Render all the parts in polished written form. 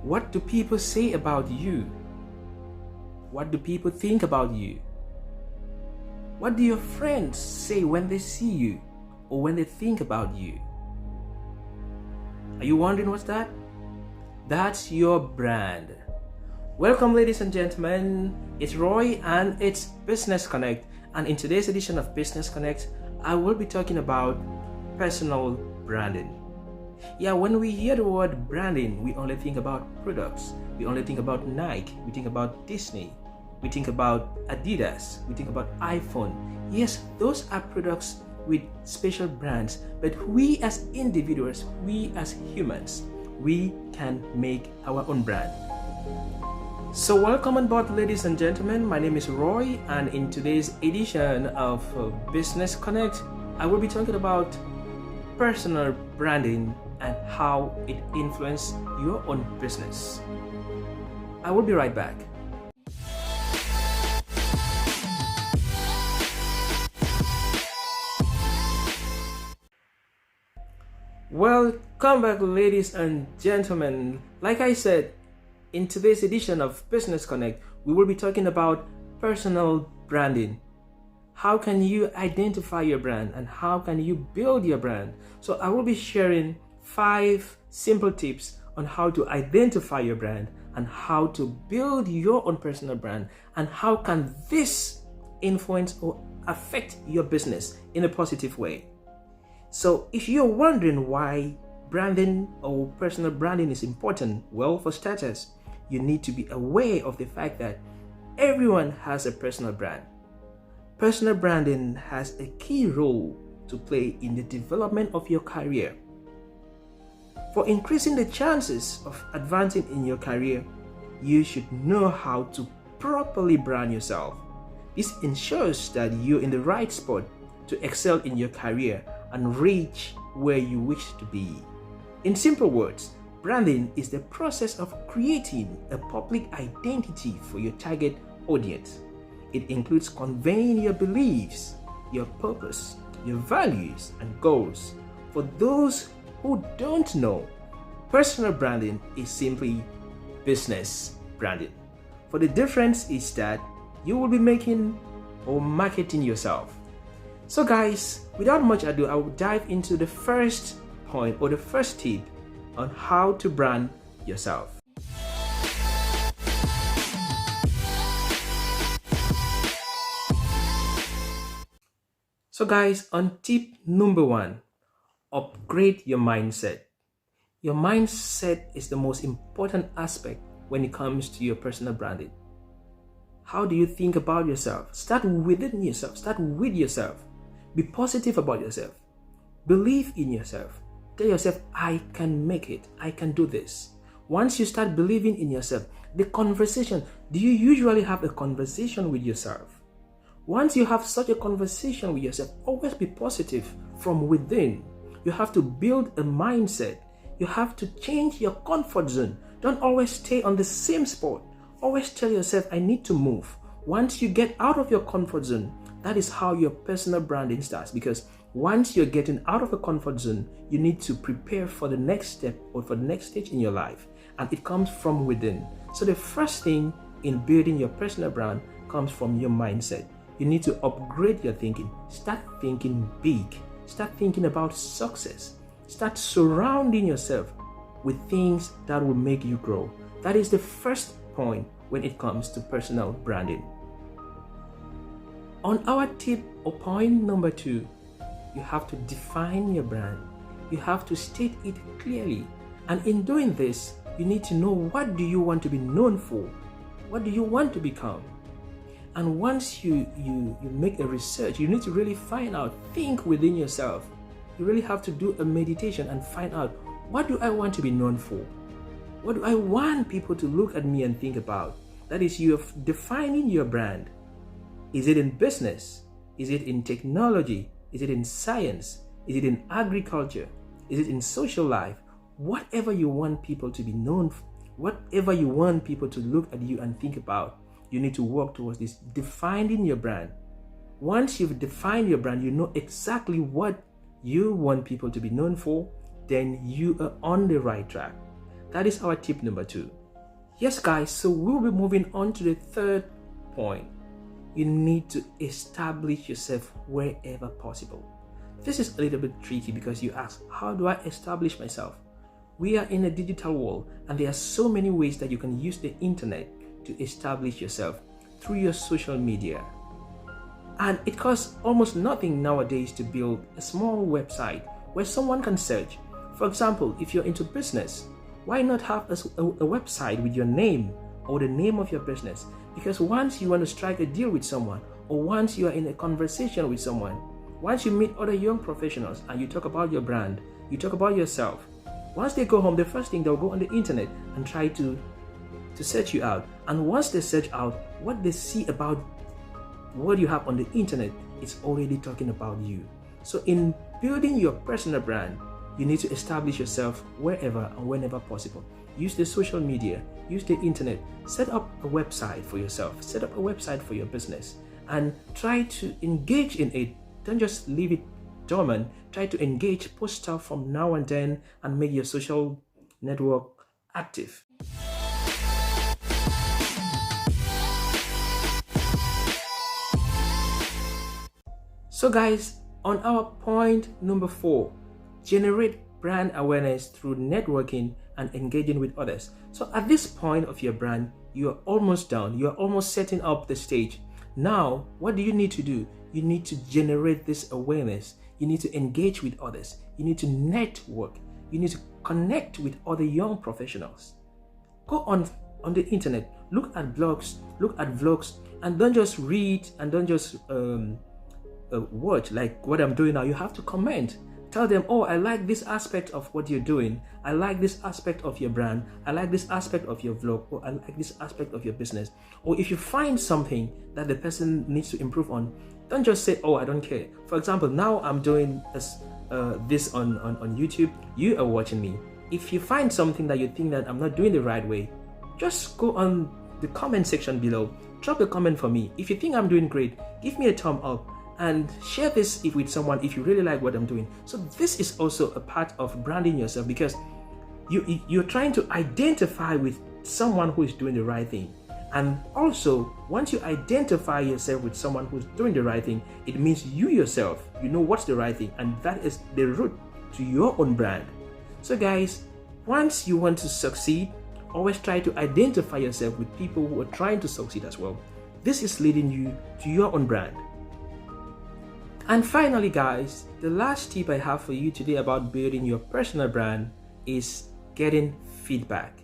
What do people say about you? What do people think about you? What do your friends say when they see you or when they think about you? Are you wondering what's that? That's your brand. Welcome, ladies and gentlemen. It's Roy and it's Business Connect. And in today's edition of Business Connect, I will be talking about personal branding. Yeah, when we hear the word branding, we only think about products. We only think about Nike. We think about Disney. We think about Adidas. We think about iPhone. Yes, those are products with special brands, but we as individuals, we as humans, we can make our own brand. So welcome on board, ladies and gentlemen. My name is Roy, and in today's edition of Business Connect, I will be talking about personal branding and how it influences your own business. I will be right back. Welcome back, ladies and gentlemen. Like I said, in today's edition of Business Connect, we will be talking about personal branding. How can you identify your brand and how can you build your brand? So I will be sharing 5 simple tips on how to identify your brand and how to build your own personal brand, and how can this influence or affect your business in a positive way. So if you're wondering why branding or personal branding is important, well, for starters, you need to be aware of the fact that everyone has a personal brand. Personal branding has a key role to play in the development of your career. For increasing the chances of advancing in your career, you should know how to properly brand yourself. This ensures that you're in the right spot to excel in your career and reach where you wish to be. In simple words, branding is the process of creating a public identity for your target audience. It includes conveying your beliefs, your purpose, your values, and goals. For those who don't know, personal branding is simply business branding. For the difference is that you will be making or marketing yourself. So guys, without much ado, I will dive into the first point or the first tip on how to brand yourself. So guys, on tip number 1, upgrade your mindset. Your mindset is the most important aspect when it comes to your personal branding. How do you think about yourself? Start within yourself. Start with yourself. Be positive about yourself. Believe in yourself. Tell yourself, I can make it. I can do this. Once you start believing in yourself, the conversation, do you usually have a conversation with yourself? Once you have such a conversation with yourself, always be positive from within. You have to build a mindset. You have to change your comfort zone. Don't always stay on the same spot. Always tell yourself, I need to move. Once you get out of your comfort zone, that is how your personal branding starts. Because once you're getting out of a comfort zone, you need to prepare for the next step or for the next stage in your life. And it comes from within. So the first thing in building your personal brand comes from your mindset. You need to upgrade your thinking. Start thinking big. Start thinking about success. Start surrounding yourself with things that will make you grow. That is the first point when it comes to personal branding. On our tip or point number 2, you have to define your brand. You have to state it clearly. And in doing this, you need to know, what do you want to be known for? What do you want to become? And once you make a research, you need to really find out, think within yourself. You really have to do a meditation and find out, what do I want to be known for? What do I want people to look at me and think about? That is, you're defining your brand. Is it in business? Is it in technology? Is it in science? Is it in agriculture? Is it in social life? Whatever you want people to be known for, whatever you want people to look at you and think about, you need to work towards this, defining your brand. Once you've defined your brand, you know exactly what you want people to be known for, then you are on the right track. That is our tip number 2. Yes, guys, so we'll be moving on to the third point. You need to establish yourself wherever possible. This is a little bit tricky because you ask, how do I establish myself? We are in a digital world, and there are so many ways that you can use the internet to establish yourself through your social media. And it costs almost nothing nowadays to build a small website where someone can search. For example, if you're into business, why not have a website with your name or the name of your business? Because once you want to strike a deal with someone, or once you are in a conversation with someone, once you meet other young professionals and you talk about your brand, you talk about yourself, once they go home, the first thing, they'll go on the internet and try to search you out. And once they search out, what they see about what you have on the internet is already talking about you. So in building your personal brand, you need to establish yourself wherever and whenever possible. Use the social media, use the internet, set up a website for yourself, set up a website for your business, and try to engage in it. Don't just leave it dormant. Try to engage, post stuff from now and then, and make your social network active. So guys, on our point number 4, generate brand awareness through networking and engaging with others. So at this point of your brand, you are almost done. You are almost setting up the stage. Now, what do you need to do? You need to generate this awareness. You need to engage with others. You need to network. You need to connect with other young professionals. Go on the internet, look at blogs, look at vlogs, and don't just read and don't just watch like what I'm doing now. You have to comment. Tell them, oh, I like this aspect of what you're doing. I like this aspect of your brand. I like this aspect of your vlog, or I like this aspect of your business. Or if you find something that the person needs to improve on, don't just say, oh, I don't care. For example, now I'm doing this on YouTube. You are watching me. If you find something that you think that I'm not doing the right way, just go on the comment section below. Drop a comment for me. If you think I'm doing great, give me a thumb up. And share this with someone if you really like what I'm doing. So this is also a part of branding yourself, because you're trying to identify with someone who is doing the right thing. And also, once you identify yourself with someone who's doing the right thing, it means you yourself, you know what's the right thing, and that is the route to your own brand. So guys, once you want to succeed, always try to identify yourself with people who are trying to succeed as well. This is leading you to your own brand. And finally guys, the last tip I have for you today about building your personal brand is getting feedback.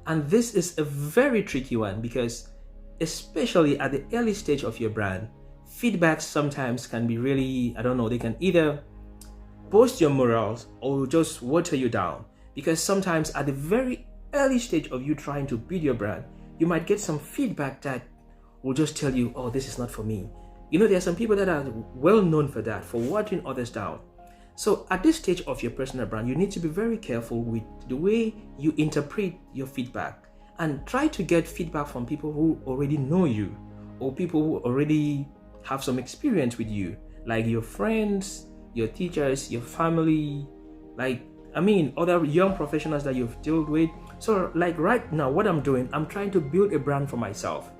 And this is a very tricky one, because especially at the early stage of your brand, feedback sometimes can be really, they can either boost your morals or just water you down. Because sometimes at the very early stage of you trying to build your brand, you might get some feedback that will just tell you, oh, this is not for me. There are some people that are well known for that, for watering others down. So at this stage of your personal brand, you need to be very careful with the way you interpret your feedback, and try to get feedback from people who already know you, or people who already have some experience with you, like your friends, your teachers, your family, other young professionals that you've dealt with. So like right now, what I'm doing, I'm trying to build a brand for myself.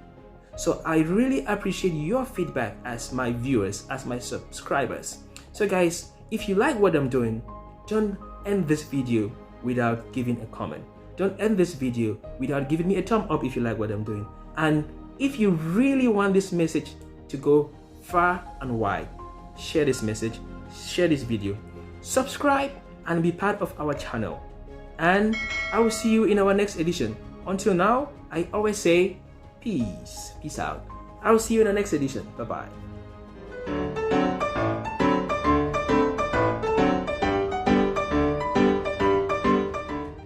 So I really appreciate your feedback as my viewers, as my subscribers. So guys, if you like what I'm doing, don't end this video without giving a comment. Don't end this video without giving me a thumb up if you like what I'm doing. And if you really want this message to go far and wide, share this message, share this video, subscribe, and be part of our channel. And I will see you in our next edition. Until now, I always say, peace out. I'll see you in the next edition. Bye bye.